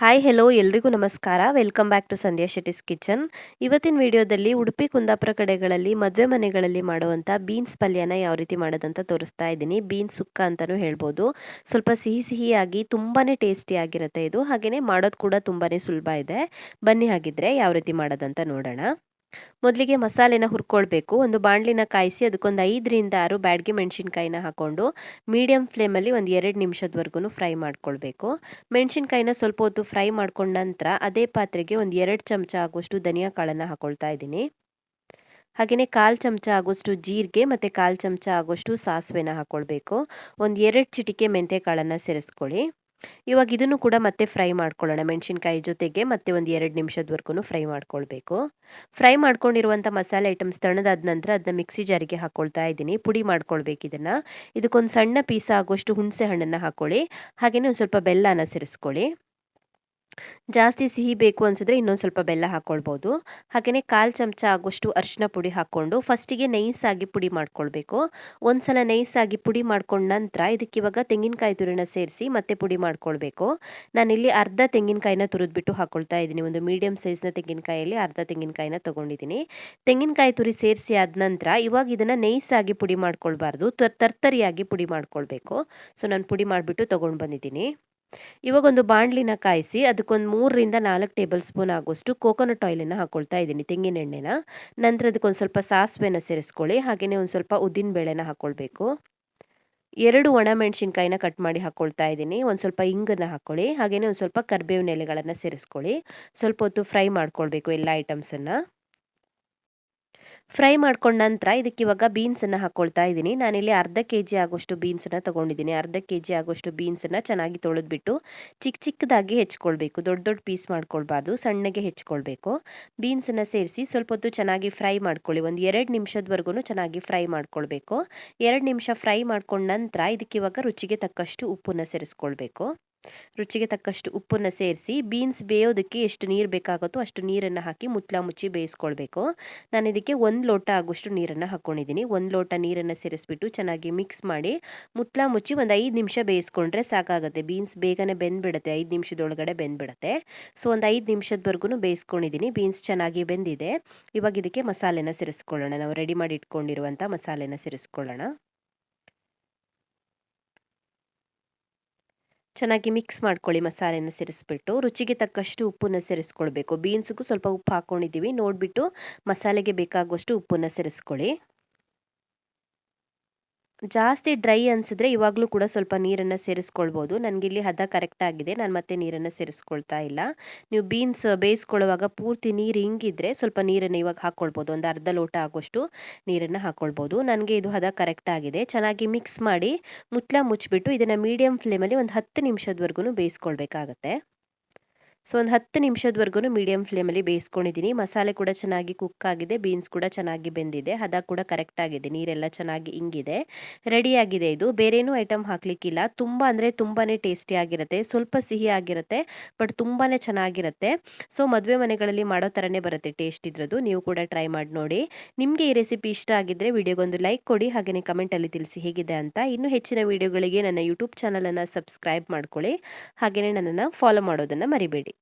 Hi hello ಎಲ್ರಿಗೂ ನಮಸ್ಕಾರ. Welcome back to Sandhya Shetty's kitchen. ಇವತ್ತಿನ ವಿಡಿಯೋದಲ್ಲಿ ಉಡುಪಿ ಕುಂದಾಪುರ ಕಡೆಗಳಲ್ಲಿ ಮದುವೆ ಮನೆಗಳಲ್ಲಿ ಮಾಡುವಂಥ ಬೀನ್ಸ್ ಪಲ್ಯನ ಯಾವ ರೀತಿ ಮಾಡೋದಂತ ತೋರಿಸ್ತಾ ಇದ್ದೀನಿ. ಬೀನ್ಸ್ ಸುಕ್ಕ ಅಂತಲೂ ಹೇಳ್ಬೋದು. ಸ್ವಲ್ಪ ಸಿಹಿ ಸಿಹಿಯಾಗಿ ತುಂಬಾ ಟೇಸ್ಟಿಯಾಗಿರುತ್ತೆ ಇದು. ಹಾಗೆಯೇ ಮಾಡೋದು ಕೂಡ ತುಂಬಾ ಸುಲಭ ಇದೆ. ಬನ್ನಿ ಹಾಗಿದ್ರೆ ಯಾವ ರೀತಿ ಮಾಡೋದಂತ ನೋಡೋಣ. ಮೊದಲಿಗೆ ಮಸಾಲೆನ ಹುರ್ಕೊಳ್ಬೇಕು. ಒಂದು ಬಾಣಲಿನ ಕಾಯಿಸಿ ಅದಕ್ಕೊಂದು 5ರಿಂದ 6 ಬ್ಯಾಡಗಿ ಮೆಣಸಿನ್ಕಾಯಿನ ಹಾಕ್ಕೊಂಡು ಮೀಡಿಯಂ ಫ್ಲೇಮಲ್ಲಿ ಒಂದು 2 ನಿಮಿಷದವರೆಗೂ ಫ್ರೈ ಮಾಡ್ಕೊಳ್ಬೇಕು. ಮೆಣಸಿನ್ಕಾಯಿನ ಸ್ವಲ್ಪ ಹೊತ್ತು ಫ್ರೈ ಮಾಡ್ಕೊಂಡ ನಂತರ ಅದೇ ಪಾತ್ರೆಗೆ ಒಂದು 2 ಚಮಚ ಆಗುವಷ್ಟು ಧನಿಯಾ ಕಾಳನ್ನು ಹಾಕ್ಕೊಳ್ತಾ ಇದ್ದೀನಿ. ಹಾಗೆಯೇ 1/4 ಚಮಚ ಆಗುವಷ್ಟು ಜೀರಿಗೆ ಮತ್ತು 1/4 ಚಮಚ ಆಗುವಷ್ಟು ಸಾಸಿವೆನ ಹಾಕ್ಕೊಳ್ಬೇಕು. ಒಂದು 2 ಚಿಟಿಕೆ ಮೆಂತ್ಯ ಕಾಳನ್ನು ಸೇರಿಸ್ಕೊಳ್ಳಿ. ಇವಾಗ ಇದನ್ನು ಕೂಡ ಮತ್ತೆ ಫ್ರೈ ಮಾಡ್ಕೊಳ್ಳೋಣ. ಮೆಣಸಿನ್ಕಾಯಿ ಜೊತೆಗೆ ಮತ್ತೆ ಒಂದು 2 ನಿಮಿಷದವರೆಗೂ ಫ್ರೈ ಮಾಡ್ಕೊಳ್ಬೇಕು. ಫ್ರೈ ಮಾಡ್ಕೊಂಡಿರುವಂಥ ಮಸಾಲೆ ಐಟಮ್ಸ್ ತಣ್ಣದಾದ ನಂತರ ಅದನ್ನ ಮಿಕ್ಸಿ ಜಾರಿಗೆ ಹಾಕ್ಕೊಳ್ತಾ ಇದ್ದೀನಿ. ಪುಡಿ ಮಾಡ್ಕೊಳ್ಬೇಕು ಇದನ್ನು. ಇದಕ್ಕೊಂದು ಸಣ್ಣ ಪೀಸ್ ಆಗುವಷ್ಟು ಹುಣಸೆ ಹಣ್ಣನ್ನು ಹಾಕ್ಕೊಳ್ಳಿ. ಹಾಗೆಯೇ ಒಂದು ಸ್ವಲ್ಪ ಬೆಲ್ಲನ ಸೇರಿಸ್ಕೊಳ್ಳಿ. ಜಾಸ್ತಿ ಸಿಹಿ ಬೇಕು ಅನಿಸಿದ್ರೆ ಇನ್ನೊಂದು ಸ್ವಲ್ಪ ಬೆಲ್ಲ ಹಾಕ್ಕೊಳ್ಬೋದು. ಹಾಗೆಯೇ 1/4 ಚಮಚ ಆಗುವಷ್ಟು ಅರಿಶಿನ ಪುಡಿ ಹಾಕ್ಕೊಂಡು ಫಸ್ಟಿಗೆ ನೈಸಾಗಿ ಪುಡಿ ಮಾಡ್ಕೊಳ್ಬೇಕು. ಒಂದ್ಸಲ ನೈಸಾಗಿ ಪುಡಿ ಮಾಡ್ಕೊಂಡ ನಂತರ ಇದಕ್ಕೆ ಇವಾಗ ತೆಂಗಿನಕಾಯಿ ತುರಿನ ಸೇರಿಸಿ ಮತ್ತೆ ಪುಡಿ ಮಾಡ್ಕೊಳ್ಬೇಕು. ನಾನಿಲ್ಲಿ ಅರ್ಧ ತೆಂಗಿನಕಾಯಿನ ತುರಿದ್ಬಿಟ್ಟು ಹಾಕ್ಕೊಳ್ತಾ ಇದ್ದೀನಿ. ಒಂದು ಮೀಡಿಯಂ ಸೈಜ್ನ ತೆಂಗಿನಕಾಯಲ್ಲಿ ಅರ್ಧ ತೆಂಗಿನಕಾಯಿನ ತೊಗೊಂಡಿದ್ದೀನಿ. ತೆಂಗಿನಕಾಯಿ ತುರಿ ಸೇರಿಸಿ ಆದ ನಂತರ ಇವಾಗ ಇದನ್ನು ನೈಸಾಗಿ ಪುಡಿ ಮಾಡ್ಕೊಳ್ಬಾರ್ದು, ತರ್ತರಿಯಾಗಿ ಪುಡಿ ಮಾಡ್ಕೊಳ್ಬೇಕು. ಸೊ ನಾನು ಪುಡಿ ಮಾಡಿಬಿಟ್ಟು ತೊಗೊಂಡು ಬಂದಿದ್ದೀನಿ. ಇವಾಗ ಒಂದು ಬಾಣಲಿನ ಕಾಯಿಸಿ ಅದಕ್ಕೊಂದು 3ರಿಂದ 4 ಟೇಬಲ್ ಸ್ಪೂನ್ ಆಗುವಷ್ಟು ಕೋಕೋನಟ್ ಆಯಿಲನ್ನು ಹಾಕ್ಕೊಳ್ತಾ ಇದ್ದೀನಿ, ತೆಂಗಿನ ಎಣ್ಣೆನ. ನಂತರ ಅದಕ್ಕೊಂದು ಸ್ವಲ್ಪ ಸಾಸಿವೆನ ಸೇರಿಸ್ಕೊಳ್ಳಿ. ಹಾಗೆಯೇ ಒಂದು ಸ್ವಲ್ಪ ಉದ್ದಿನ ಬೇಳೆನ ಹಾಕ್ಕೊಳ್ಬೇಕು. 2 ಒಣ ಮೆಣಸಿನ್ಕಾಯಿನ ಕಟ್ ಮಾಡಿ ಹಾಕ್ಕೊಳ್ತಾ ಇದ್ದೀನಿ. ಒಂದು ಸ್ವಲ್ಪ ಇಂಗನ್ನು ಹಾಕ್ಕೊಳ್ಳಿ. ಹಾಗೆಯೇ ಒಂದು ಸ್ವಲ್ಪ ಕರಿಬೇವಿನ ಎಲೆಗಳನ್ನು ಸೇರಿಸ್ಕೊಳ್ಳಿ. ಸ್ವಲ್ಪ ಹೊತ್ತು ಫ್ರೈ ಮಾಡ್ಕೊಳ್ಬೇಕು ಎಲ್ಲ ಐಟಮ್ಸನ್ನು. ಫ್ರೈ ಮಾಡ್ಕೊಂಡ ನಂತರ ಇದಕ್ಕೆ ಇವಾಗ ಬೀನ್ಸನ್ನು ಹಾಕ್ಕೊಳ್ತಾ ಇದ್ದೀನಿ. ನಾನಿಲ್ಲಿ ಅರ್ಧ ಕೆಜಿ ಆಗುವಷ್ಟು ಬೀನ್ಸನ್ನು ತೊಗೊಂಡಿದ್ದೀನಿ. ಅರ್ಧ ಕೆಜಿ ಆಗುವಷ್ಟು ಬೀನ್ಸನ್ನು ಚೆನ್ನಾಗಿ ತೊಳೆದ್ಬಿಟ್ಟು ಚಿಕ್ಕದಾಗಿ ಹೆಚ್ಕೊಳ್ಬೇಕು. ದೊಡ್ಡ ದೊಡ್ಡ ಪೀಸ್ ಮಾಡ್ಕೊಳ್ಬಾರ್ದು, ಸಣ್ಣಗೆ ಹೆಚ್ಕೊಳ್ಬೇಕು. ಬೀನ್ಸನ್ನು ಸೇರಿಸಿ ಸ್ವಲ್ಪ ಹೊತ್ತು ಚೆನ್ನಾಗಿ ಫ್ರೈ ಮಾಡ್ಕೊಳ್ಳಿ. ಒಂದು 2 ನಿಮಿಷದವರೆಗೂ ಚೆನ್ನಾಗಿ ಫ್ರೈ ಮಾಡ್ಕೊಳ್ಬೇಕು. 2 ನಿಮಿಷ ಫ್ರೈ ಮಾಡ್ಕೊಂಡ ನಂತರ ಇದಕ್ಕೆ ಇವಾಗ ರುಚಿಗೆ ತಕ್ಕಷ್ಟು ಉಪ್ಪನ್ನು ಸೇರಿಸ್ಕೊಳ್ಬೇಕು. ರುಚಿಗೆ ತಕ್ಕಷ್ಟು ಉಪ್ಪನ್ನು ಸೇರಿಸಿ ಬೀನ್ಸ್ ಬೇಯೋದಕ್ಕೆ ಎಷ್ಟು ನೀರು ಬೇಕಾಗುತ್ತೋ ಅಷ್ಟು ನೀರನ್ನು ಹಾಕಿ ಮುಚ್ಚಿ ಬೇಯಿಸ್ಕೊಳ್ಬೇಕು. ನಾನು ಇದಕ್ಕೆ 1 ಲೋಟ ಆಗುವಷ್ಟು ನೀರನ್ನು ಹಾಕ್ಕೊಂಡಿದ್ದೀನಿ. 1 ಲೋಟ ನೀರನ್ನು ಸೇರಿಸ್ಬಿಟ್ಟು ಚೆನ್ನಾಗಿ ಮಿಕ್ಸ್ ಮಾಡಿ ಮುಚ್ಚಿ ಒಂದು 5 ನಿಮಿಷ ಬೇಯಿಸ್ಕೊಂಡ್ರೆ ಸಾಕಾಗುತ್ತೆ. ಬೀನ್ಸ್ ಬೇಗನೆ ಬೆಂದ್ಬಿಡುತ್ತೆ, 5 ನಿಮಿಷದೊಳಗಡೆ ಬೆಂದ್ಬಿಡುತ್ತೆ. ಸೊ ಒಂದು 5 ನಿಮಿಷದವರೆಗೂ ಬೇಯಿಸ್ಕೊಂಡಿದ್ದೀನಿ. ಬೀನ್ಸ್ ಚೆನ್ನಾಗಿ ಬೆಂದಿದೆ. ಇವಾಗ ಇದಕ್ಕೆ ಮಸಾಲೆನ ಸೇರಿಸ್ಕೊಳ್ಳೋಣ. ನಾವು ರೆಡಿ ಮಾಡಿ ಇಟ್ಕೊಂಡಿರುವಂಥ ಮಸಾಲೆನ ಸೇರಿಸ್ಕೊಳ್ಳೋಣ. ಚೆನ್ನಾಗಿ ಮಿಕ್ಸ್ ಮಾಡ್ಕೊಳ್ಳಿ. ಮಸಾಲೆನ ಸೇರಿಸ್ಬಿಟ್ಟು ರುಚಿಗೆ ತಕ್ಕಷ್ಟು ಉಪ್ಪನ್ನು ಸೇರಿಸ್ಕೊಳ್ಬೇಕು. ಬೀನ್ಸ್ಗೂ ಸ್ವಲ್ಪ ಉಪ್ಪು ಹಾಕ್ಕೊಂಡಿದ್ದೀವಿ, ನೋಡಿಬಿಟ್ಟು ಮಸಾಲೆಗೆ ಬೇಕಾಗುವಷ್ಟು ಉಪ್ಪನ್ನು ಸೇರಿಸ್ಕೊಳ್ಳಿ. ಜಾಸ್ತಿ ಡ್ರೈ ಅನಿಸಿದ್ರೆ ಇವಾಗಲೂ ಕೂಡ ಸ್ವಲ್ಪ ನೀರನ್ನು ಸೇರಿಸ್ಕೊಳ್ಬೋದು. ನನಗಿಲ್ಲಿ ಹದ ಕರೆಕ್ಟ್ ಆಗಿದೆ, ನಾನು ಮತ್ತೆ ನೀರನ್ನು ಸೇರಿಸ್ಕೊಳ್ತಾ ಇಲ್ಲ. ನೀವು ಬೀನ್ಸ್ ಬೇಯಿಸ್ಕೊಳ್ಳುವಾಗ ಪೂರ್ತಿ ನೀರು ಹಿಂಗಿದ್ರೆ ಸ್ವಲ್ಪ ನೀರನ್ನು ಇವಾಗ ಹಾಕ್ಕೊಳ್ಬೋದು. ಒಂದು ಅರ್ಧ ಲೋಟ ಆಗುವಷ್ಟು ನೀರನ್ನು ಹಾಕ್ಕೊಳ್ಬೋದು. ನನಗೆ ಇದು ಹದ ಕರೆಕ್ಟ್ ಆಗಿದೆ. ಚೆನ್ನಾಗಿ ಮಿಕ್ಸ್ ಮಾಡಿ ಮುಚ್ಚಿಬಿಟ್ಟು ಇದನ್ನು ಮೀಡಿಯಂ ಫ್ಲೇಮಲ್ಲಿ ಒಂದು 10 ನಿಮಿಷದವರೆಗೂ ಬೇಯಿಸ್ಕೊಳ್ಬೇಕಾಗತ್ತೆ. ಸೊ ಒಂದು 10 ನಿಮಿಷದವರೆಗೂ ಮೀಡಿಯಂ ಫ್ಲೇಮಲ್ಲಿ ಬೇಯಿಸ್ಕೊಂಡಿದ್ದೀನಿ. ಮಸಾಲೆ ಕೂಡ ಚೆನ್ನಾಗಿ ಕುಕ್ ಆಗಿದೆ, ಬೀನ್ಸ್ ಕೂಡ ಚೆನ್ನಾಗಿ ಬೆಂದಿದೆ, ಹದ ಕೂಡ ಕರೆಕ್ಟ್ ಆಗಿದೆ, ನೀರೆಲ್ಲ ಚೆನ್ನಾಗಿ ಇಂಗಿದೆ, ರೆಡಿಯಾಗಿದೆ. ಇದು ಬೇರೇನೂ ಐಟಮ್ ಹಾಕಲಿಕ್ಕಿಲ್ಲ. ತುಂಬ ಅಂದರೆ ತುಂಬಾ ಟೇಸ್ಟಿ ಆಗಿರುತ್ತೆ. ಸ್ವಲ್ಪ ಸಿಹಿ ಆಗಿರುತ್ತೆ, ಬಟ್ ತುಂಬಾ ಚೆನ್ನಾಗಿರುತ್ತೆ. ಸೊ ಮದುವೆ ಮನೆಗಳಲ್ಲಿ ಮಾಡೋ ಥರನೇ ಬರುತ್ತೆ ಟೇಸ್ಟ್ ಇದ್ರದ್ದು. ನೀವು ಕೂಡ ಟ್ರೈ ಮಾಡಿ ನೋಡಿ. ನಿಮಗೆ ಈ ರೆಸಿಪಿ ಇಷ್ಟ ಆಗಿದ್ದರೆ ವಿಡಿಯೋಗೊಂದು ಲೈಕ್ ಕೊಡಿ. ಹಾಗೆಯೇ ಕಮೆಂಟಲ್ಲಿ ತಿಳಿಸಿ ಹೇಗಿದೆ ಅಂತ. ಇನ್ನೂ ಹೆಚ್ಚಿನ ವಿಡಿಯೋಗಳಿಗೆ ನನ್ನ ಯೂಟ್ಯೂಬ್ ಚಾನಲನ್ನು ಸಬ್ಸ್ಕ್ರೈಬ್ ಮಾಡ್ಕೊಳ್ಳಿ. ಹಾಗೆಯೇ ನನ್ನನ್ನು ಫಾಲೋ ಮಾಡೋದನ್ನು ಮರಿಬೇಡಿ.